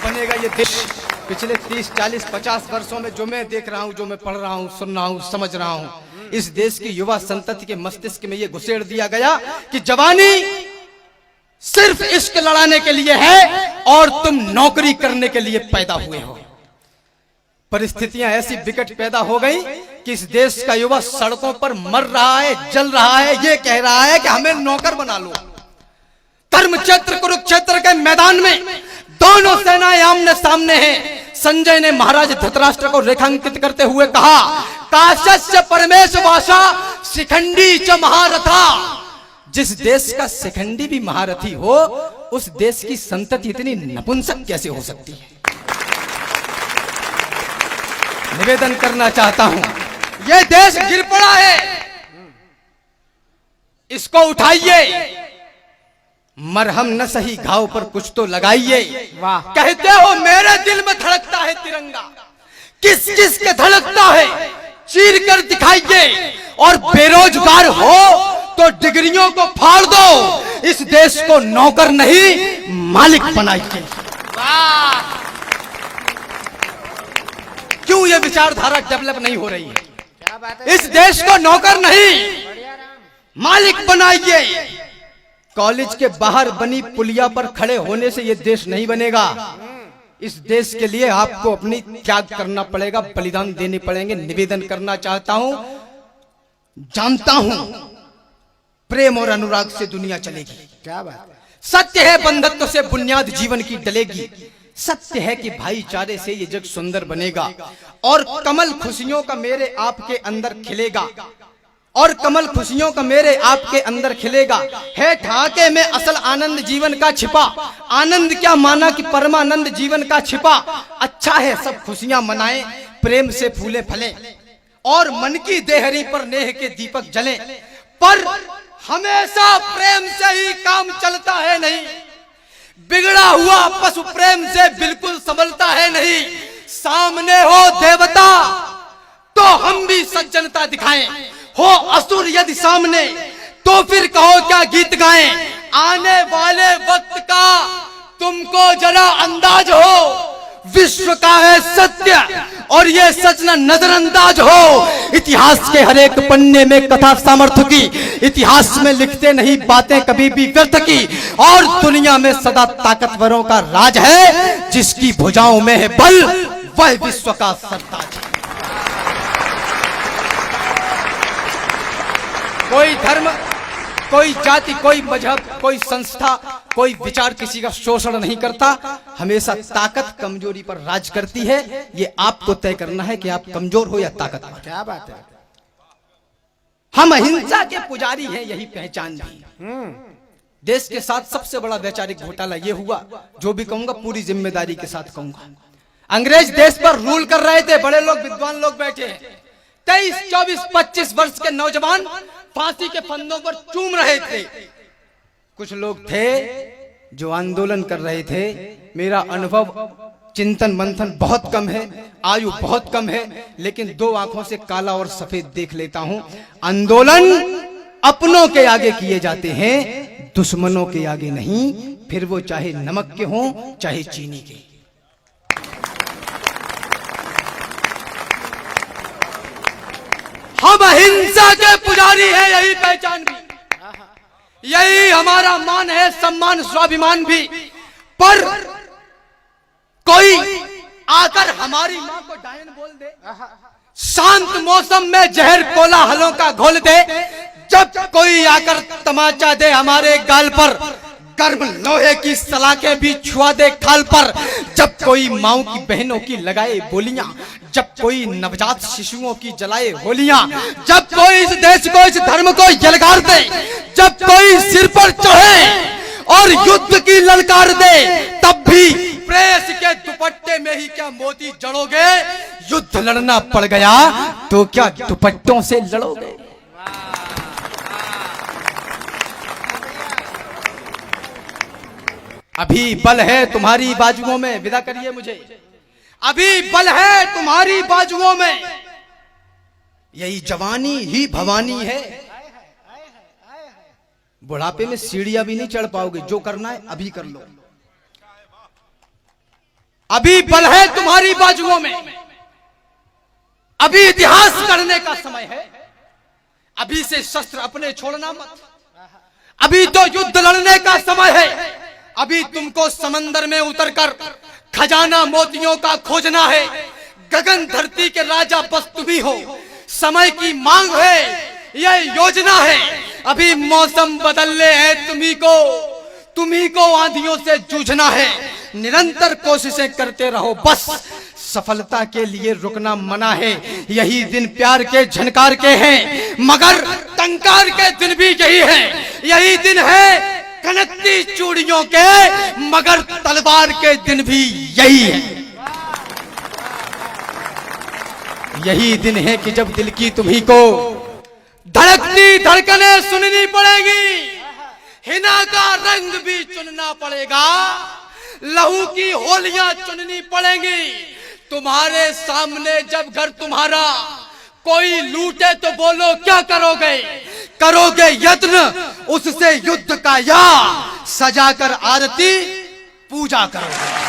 बनेगा ये देश। पिछले 30, 40, 50 वर्षों में जो मैं देख रहा हूँ, जो मैं पढ़ रहा हूँ, सुन रहा हूँ, समझ रहा हूँ, इस देश की युवा संतति के मस्तिष्क में ये घुसेड़ दिया गया कि जवानी सिर्फ इश्क लड़ाने के लिए है और तुम नौकरी करने के लिए पैदा हुए हो। परिस्थितियां ऐसी विकट पैदा हो गई कि इस देश का युवा सड़कों पर मर रहा है, जल रहा है, ये कह रहा है कि हमें नौकर बना लो। धर्मक्षेत्र कुरुक्षेत्र के मैदान में दोनों सेनाएं आमने सामने हैं। संजय ने महाराज धृतराष्ट्र को रेखांकित करते हुए कहा, काश्यस्य परमेश वासा शिखंडी च महारथा। जिस देश का शिखंडी भी महारथी हो, उस देश की संतति इतनी नपुंसक कैसे हो सकती है। निवेदन करना चाहता हूं, यह देश गिर पड़ा है, इसको उठाइए, मरहम न सही घाव पर कुछ तो लगाइए। कहते हो मेरे दिल में धड़कता है तिरंगा, किस किस के धड़कता है चीर कर दिखाइए। और बेरोजगार हो तो डिग्रियों को फाड़ दो, इस देश को नौकर नहीं मालिक बनाइए। क्यों ये विचारधारा डेवलप नहीं हो रही है? क्या बात है? इस देश को नौकर नहीं मालिक बनाइए। कॉलेज के बाहर बनी पुलिया पर खड़े होने से ये देश नहीं बनेगा। इस देश के लिए आपको अपनी त्याग करना पड़ेगा, बलिदान देने पड़ेंगे। निवेदन करना चाहता हूं, जानता हूं प्रेम और अनुराग से दुनिया चलेगी। क्या बात है? सत्य है बंधुत्व से बुनियाद जीवन की डलेगी। सत्य है कि भाईचारे से ये जग सुंदर बनेगा और कमल खुशियों का मेरे आपके अंदर खिलेगा। और कमल खुशियों का मेरे आपके अंदर खिलेगा। है ठाके में असल आनंद जीवन का छिपा। आनंद क्या माना कि परमानंद जीवन का छिपा। अच्छा है सब खुशियां मनाएं, प्रेम से फूले फले और मन की देहरी पर नेह के दीपक जले। पर हमेशा प्रेम से ही काम चलता है नहीं। बिगड़ा हुआ पशु प्रेम से बिल्कुल संभलता है नहीं। सामने हो देवता तो हम भी सज्जनता दिखाएं, हो असुर यदि सामने तो फिर कहो क्या गीत गाएं। आने वाले वक्त का तुमको जरा अंदाज हो, विश्व का है सत्य और ये सच न नजरअंदाज हो। इतिहास के हर एक पन्ने में कथा सामर्थ्य की, इतिहास में लिखते नहीं बातें कभी भी व्यर्थ की। और दुनिया में सदा ताकतवरों का राज है, जिसकी भुजाओं में है बल वह विश्व का सरताज है। कोई धर्म, कोई जाति, कोई मजहब, कोई संस्था, कोई विचार किसी का शोषण नहीं करता। हमेशा ताकत कमजोरी पर राज करती है। ये आपको तय करना है कि आप कमजोर हो या ताकतवर। क्या बात है? हम अहिंसा के पुजारी हैं, यही पहचान भी। देश के साथ सबसे बड़ा वैचारिक घोटाला ये हुआ, जो भी कहूंगा पूरी जिम्मेदारी के साथ कहूंगा। अंग्रेज देश पर रूल कर रहे थे, बड़े लोग विद्वान लोग बैठे हैं। 23, 24, 25 वर्ष के नौजवान फांसी के फंदों पर चूम रहे थे। कुछ लोग थे जो आंदोलन कर रहे थे। मेरा अनुभव, चिंतन मंथन बहुत कम है, आयु बहुत कम है, लेकिन दो आंखों से काला और सफेद देख लेता हूं। आंदोलन अपनों के आगे किए जाते हैं, दुश्मनों के आगे नहीं, फिर वो चाहे नमक के हों चाहे चीनी के। हम अहिंसा के पुजारी हैं, यही पहचान भी, यही हमारा मान है, सम्मान स्वाभिमान भी। पर कोई आकर हमारी मां को डायन बोल दे, शांत मौसम में जहर कोलाहलों का घोल दे, जब कोई आकर तमाचा दे हमारे गाल पर, गर्म लोहे की सलाखें भी छुआ दे खाल पर, जब कोई माओ की बहनों की लगाए बोलियां, जब कोई नवजात शिशुओं की जलाए होलियां, जब कोई इस देश को, इस धर्म को यलगार दे, जब कोई सिर पर चढ़े और युद्ध की ललकार दे, तब भी प्रेस के दुपट्टे में ही क्या मोती जड़ोगे। युद्ध लड़ना पड़ गया तो क्या दुपट्टों से लड़ोगे। अभी बल है तुम्हारी बाजुओं में, विदा करिए मुझे। अभी बल है तुम्हारी बाजुओं में, यही जवानी ही भवानी है। बुढ़ापे में सीढ़ियां भी नहीं चढ़ पाओगे, जो करना है अभी कर लो। अभी बल है तुम्हारी बाजुओं में, अभी इतिहास करने का समय है। अभी से शस्त्र अपने छोड़ना मत, अभी तो युद्ध लड़ने का समय है। अभी तुमको समंदर में उतरकर खजाना मोतियों का खोजना है। गगन धरती के राजा बस तुम ही हो, समय की मांग है, यह योजना है। अभी मौसम बदलने हैं तुम्ही को आंधियों से जूझना है। निरंतर कोशिशें करते रहो, बस सफलता के लिए रुकना मना है। यही दिन प्यार के झनकार के हैं, मगर टंकार के दिन भी यही है। यही दिन है कनकती चूड़ियों के, मगर तलवार के दिन भी यही है। यही दिन है कि जब दिल की तुम्ही को धड़कती धड़कने सुननी पड़ेगी, हिना का रंग भी चुनना पड़ेगा, लहू की होलियां चुननी पड़ेंगी। तुम्हारे सामने जब घर तुम्हारा कोई लूटे तो बोलो क्या करोगे? करोगे यत्न उससे युद्ध का, या सजाकर आरती पूजा करोगे।